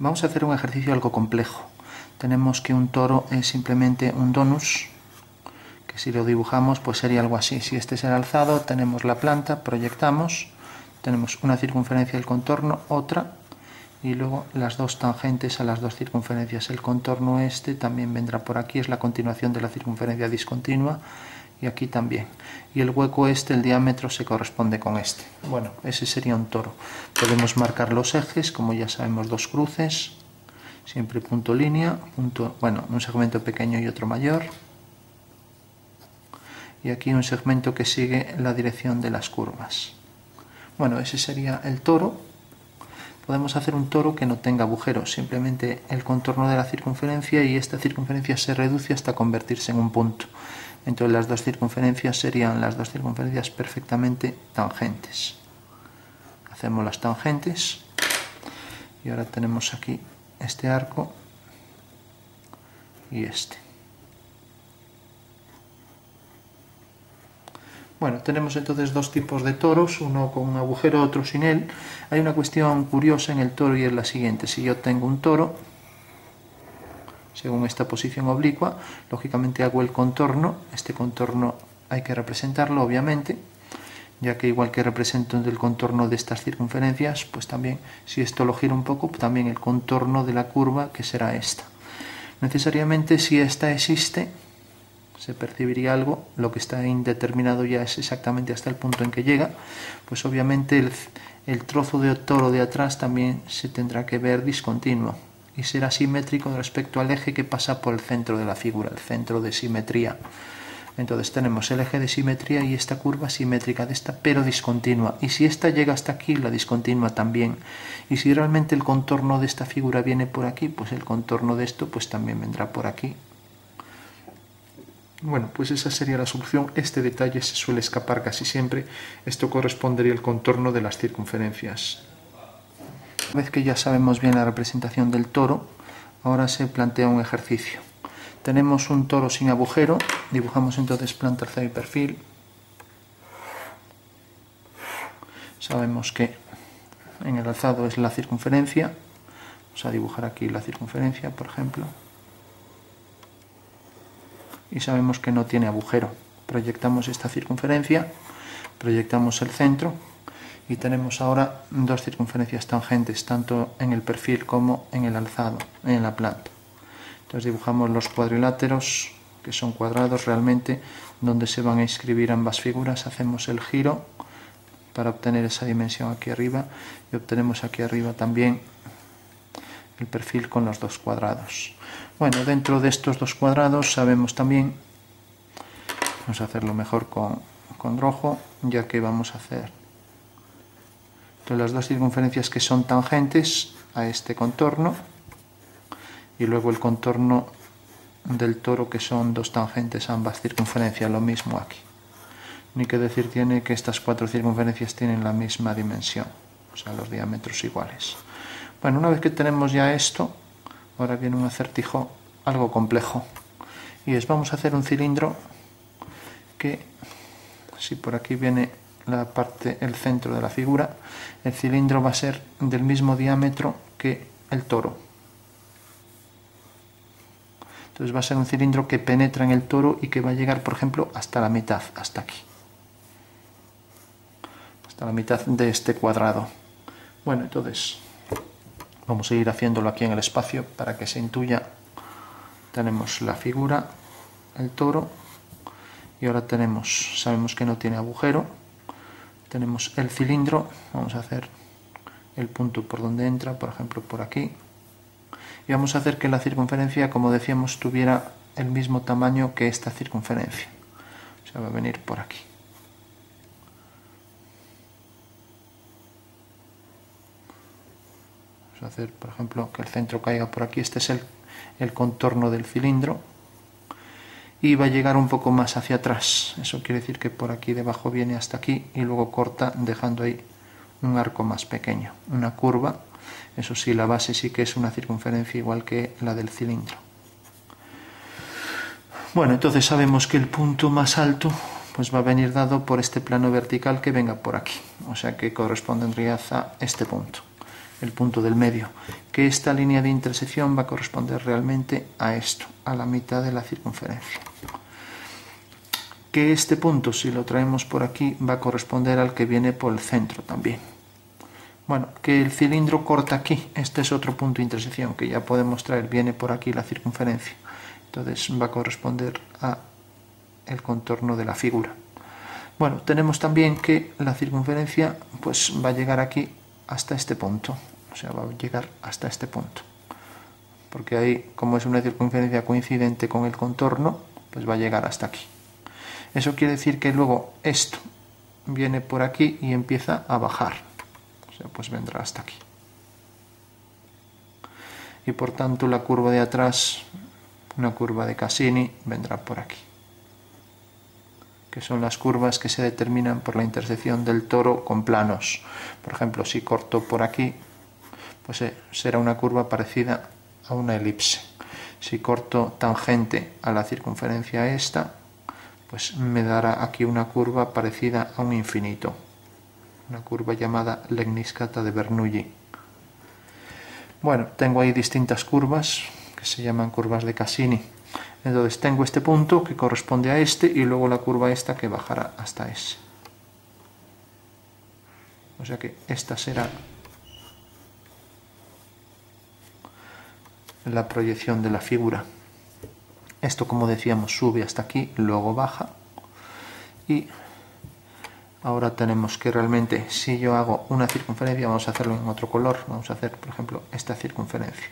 Vamos a hacer un ejercicio algo complejo. Tenemos que un toro es simplemente un donus, que si lo dibujamos pues sería algo así. Si este es el alzado, tenemos la planta, proyectamos, tenemos una circunferencia del contorno, otra, y luego las dos tangentes a las dos circunferencias. El contorno este también vendrá por aquí, es la continuación de la circunferencia discontinua, y aquí también. Y el hueco este, el diámetro, se corresponde con este. Bueno, ese sería un toro. Podemos marcar los ejes, como ya sabemos, dos cruces, siempre punto línea, punto, bueno, un segmento pequeño y otro mayor. Y aquí un segmento que sigue la dirección de las curvas. Bueno, ese sería el toro. Podemos hacer un toro que no tenga agujeros, simplemente el contorno de la circunferencia, y esta circunferencia se reduce hasta convertirse en un punto. Entonces las dos circunferencias serían las dos circunferencias perfectamente tangentes. Hacemos las tangentes y ahora tenemos aquí este arco y este. Bueno, tenemos entonces dos tipos de toros, uno con un agujero, otro sin él. Hay una cuestión curiosa en el toro y es la siguiente. Si yo tengo un toro, según esta posición oblicua, lógicamente hago el contorno. Este contorno hay que representarlo, obviamente, ya que igual que represento el contorno de estas circunferencias, pues también, si esto lo giro un poco, también el contorno de la curva, que será esta. Necesariamente, si esta existe, se percibiría algo. Lo que está indeterminado ya es exactamente hasta el punto en que llega. Pues obviamente el trozo de toro de atrás también se tendrá que ver discontinuo y será simétrico respecto al eje que pasa por el centro de la figura, el centro de simetría. Entonces tenemos el eje de simetría y esta curva simétrica de esta, pero discontinua. Y si esta llega hasta aquí, la discontinua también. Y si realmente el contorno de esta figura viene por aquí, pues el contorno de esto pues también vendrá por aquí. Bueno, pues esa sería la solución. Este detalle se suele escapar casi siempre. Esto correspondería al contorno de las circunferencias. Una vez que ya sabemos bien la representación del toro, ahora se plantea un ejercicio. Tenemos un toro sin agujero, dibujamos entonces planta, alzado y perfil. Sabemos que en el alzado es la circunferencia. Vamos a dibujar aquí la circunferencia, por ejemplo. Y sabemos que no tiene agujero. Proyectamos esta circunferencia, proyectamos el centro y tenemos ahora dos circunferencias tangentes, tanto en el perfil como en el alzado, en la planta. Entonces dibujamos los cuadriláteros, que son cuadrados realmente, donde se van a inscribir ambas figuras. Hacemos el giro para obtener esa dimensión aquí arriba y obtenemos aquí arriba también el perfil con los dos cuadrados. Bueno, dentro de estos dos cuadrados sabemos también, vamos a hacerlo mejor con rojo, ya que vamos a hacer entonces las dos circunferencias que son tangentes a este contorno y luego el contorno del toro, que son dos tangentes a ambas circunferencias, lo mismo aquí. Ni que decir tiene que estas cuatro circunferencias tienen la misma dimensión, o sea, los diámetros iguales. Bueno, una vez que tenemos ya esto, ahora viene un acertijo algo complejo. Y es, vamos a hacer un cilindro que, si por aquí viene la parte, el centro de la figura, el cilindro va a ser del mismo diámetro que el toro. Entonces va a ser un cilindro que penetra en el toro y que va a llegar, por ejemplo, hasta la mitad, hasta aquí. Hasta la mitad de este cuadrado. Bueno, entonces vamos a ir haciéndolo aquí en el espacio para que se intuya. Tenemos la figura, el toro, y ahora sabemos que no tiene agujero. Tenemos el cilindro, vamos a hacer el punto por donde entra, por ejemplo por aquí. Y vamos a hacer que la circunferencia, como decíamos, tuviera el mismo tamaño que esta circunferencia. O sea, va a venir por aquí. Vamos a hacer, por ejemplo, que el centro caiga por aquí. Este es el contorno del cilindro. Y va a llegar un poco más hacia atrás. Eso quiere decir que por aquí debajo viene hasta aquí y luego corta, dejando ahí un arco más pequeño, una curva. Eso sí, la base sí que es una circunferencia igual que la del cilindro. Bueno, entonces sabemos que el punto más alto pues va a venir dado por este plano vertical que venga por aquí. O sea que correspondería a este punto. el punto del medio, que esta línea de intersección va a corresponder realmente a esto, a la mitad de la circunferencia. Que este punto, si lo traemos por aquí, va a corresponder al que viene por el centro también. Bueno, que el cilindro corta aquí, este es otro punto de intersección que ya podemos traer, viene por aquí la circunferencia, entonces va a corresponder a el contorno de la figura. Bueno, tenemos también que la circunferencia pues va a llegar aquí hasta este punto, o sea, va a llegar hasta este punto, porque ahí, como es una circunferencia coincidente con el contorno, pues va a llegar hasta aquí. Eso quiere decir que luego esto viene por aquí y empieza a bajar, o sea, pues vendrá hasta aquí. Y por tanto la curva de atrás, una curva de Cassini, vendrá por aquí, que son las curvas que se determinan por la intersección del toro con planos. Por ejemplo, si corto por aquí, pues será una curva parecida a una elipse. Si corto tangente a la circunferencia esta, pues me dará aquí una curva parecida a un infinito, una curva llamada Legniscata de Bernoulli. Bueno, tengo ahí distintas curvas que se llaman curvas de Cassini. Entonces tengo este punto que corresponde a este y luego la curva esta que bajará hasta ese. O sea que esta será la proyección de la figura. Esto, como decíamos, sube hasta aquí, luego baja. Y ahora tenemos que realmente, si yo hago una circunferencia, vamos a hacerlo en otro color, vamos a hacer, por ejemplo, esta circunferencia.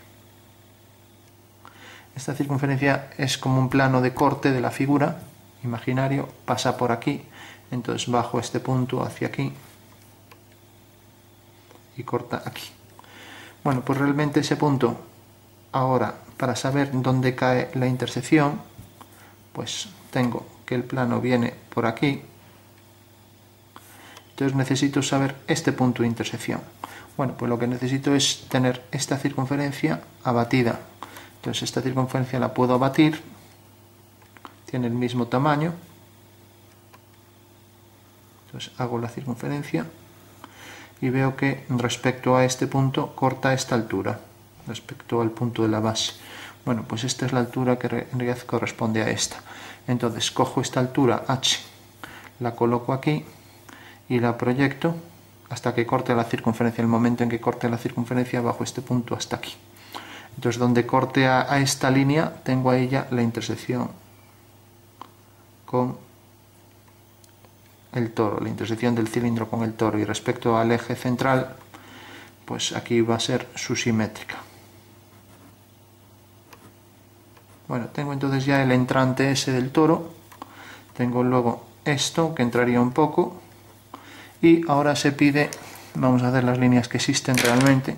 Esta circunferencia es como un plano de corte de la figura imaginario, pasa por aquí, entonces bajo este punto hacia aquí y corta aquí. Bueno, pues realmente ese punto, ahora, para saber dónde cae la intersección, pues tengo que el plano viene por aquí, entonces necesito saber este punto de intersección. Bueno, pues lo que necesito es tener esta circunferencia abatida. Entonces esta circunferencia la puedo abatir, tiene el mismo tamaño, entonces hago la circunferencia y veo que respecto a este punto corta esta altura, respecto al punto de la base. Bueno, pues esta es la altura que en realidad corresponde a esta. Entonces cojo esta altura h, la coloco aquí y la proyecto hasta que corte la circunferencia. El momento en que corte la circunferencia bajo este punto hasta aquí. Entonces donde corte a esta línea tengo ahí ya la intersección con el toro, la intersección del cilindro con el toro, y respecto al eje central, pues aquí va a ser su simétrica. Bueno, tengo entonces ya el entrante ese del toro, tengo luego esto que entraría un poco, y ahora se pide, vamos a hacer las líneas que existen realmente.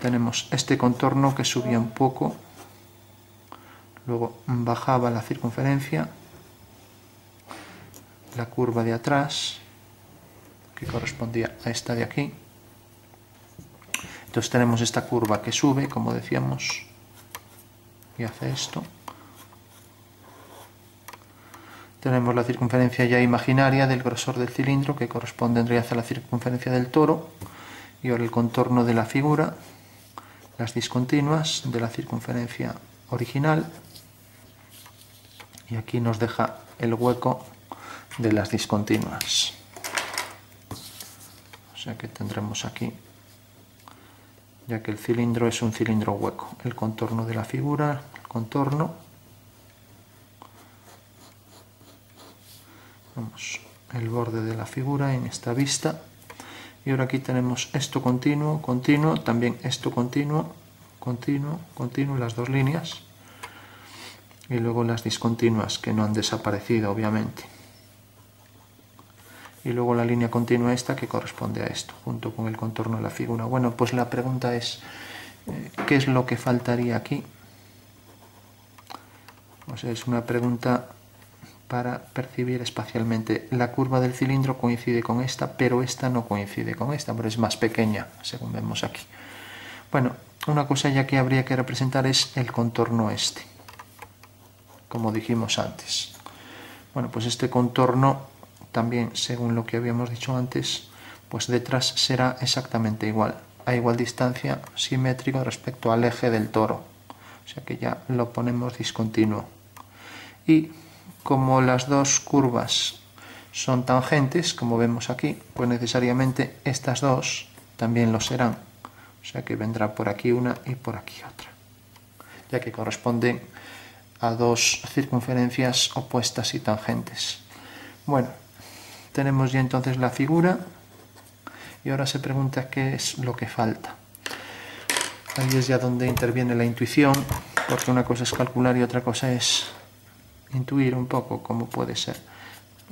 Tenemos este contorno que subía un poco, luego bajaba la circunferencia, la curva de atrás, que correspondía a esta de aquí. Entonces tenemos esta curva que sube, como decíamos, y hace esto. Tenemos la circunferencia ya imaginaria del grosor del cilindro, que correspondería a la circunferencia del toro, y ahora el contorno de la figura, las discontinuas de la circunferencia original, y aquí nos deja el hueco de las discontinuas. O sea que tendremos aquí, ya que el cilindro es un cilindro hueco, el contorno de la figura, el contorno. Vamos, el borde de la figura en esta vista. Y ahora aquí tenemos esto continuo, continuo, también esto continuo, continuo, continuo, las dos líneas. Y luego las discontinuas que no han desaparecido, obviamente. Y luego la línea continua esta que corresponde a esto, junto con el contorno de la figura. Bueno, pues la pregunta es, ¿qué es lo que faltaría aquí? O sea, es una pregunta para percibir espacialmente. La curva del cilindro coincide con esta, pero esta no coincide con esta, pero es más pequeña, según vemos aquí. Bueno, una cosa ya que habría que representar es el contorno este, como dijimos antes. Bueno, pues este contorno también, según lo que habíamos dicho antes, pues detrás será exactamente igual. a igual distancia, simétrico respecto al eje del toro. O sea que ya lo ponemos discontinuo. Y como las dos curvas son tangentes, como vemos aquí, pues necesariamente estas dos también lo serán. O sea que vendrá por aquí una y por aquí otra, ya que corresponden a dos circunferencias opuestas y tangentes. Bueno, tenemos ya entonces la figura y ahora se pregunta qué es lo que falta. Ahí es ya donde interviene la intuición, porque una cosa es calcular y otra cosa es intuir un poco cómo puede ser.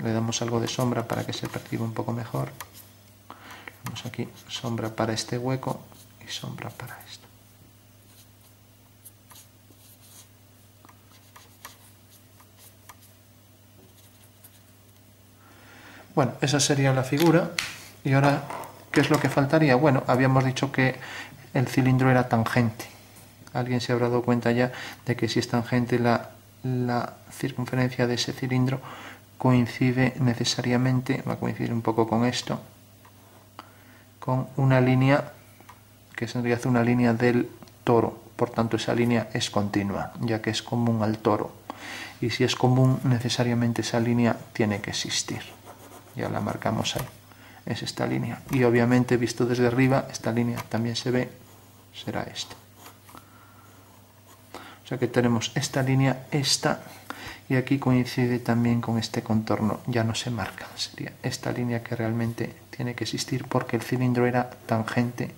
Le damos algo de sombra para que se perciba un poco mejor. Vamos aquí, sombra para este hueco y sombra para esto. Bueno, esa sería la figura. Y ahora, ¿qué es lo que faltaría? Bueno, habíamos dicho que el cilindro era tangente. Alguien se habrá dado cuenta ya de que si es tangente la circunferencia de ese cilindro coincide necesariamente, va a coincidir un poco con esto, con una línea que sería una línea del toro. Por tanto, esa línea es continua, ya que es común al toro. Y si es común, necesariamente esa línea tiene que existir. Ya la marcamos ahí. Es esta línea. Y obviamente, visto desde arriba, esta línea también se ve, será esta. O sea que tenemos esta línea, esta, y aquí coincide también con este contorno. Ya no se marca. Sería esta línea que realmente tiene que existir porque el cilindro era tangente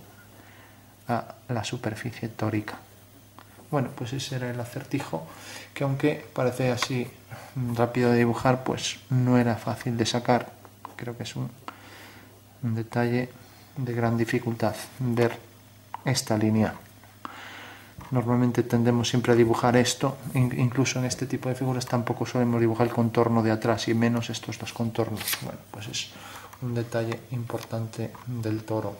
a la superficie tórica. Bueno, pues ese era el acertijo, que aunque parece así rápido de dibujar, pues no era fácil de sacar. Creo que es un detalle de gran dificultad ver esta línea. Normalmente tendemos siempre a dibujar esto, incluso en este tipo de figuras tampoco solemos dibujar el contorno de atrás y menos estos dos contornos. Bueno, pues es un detalle importante del toro.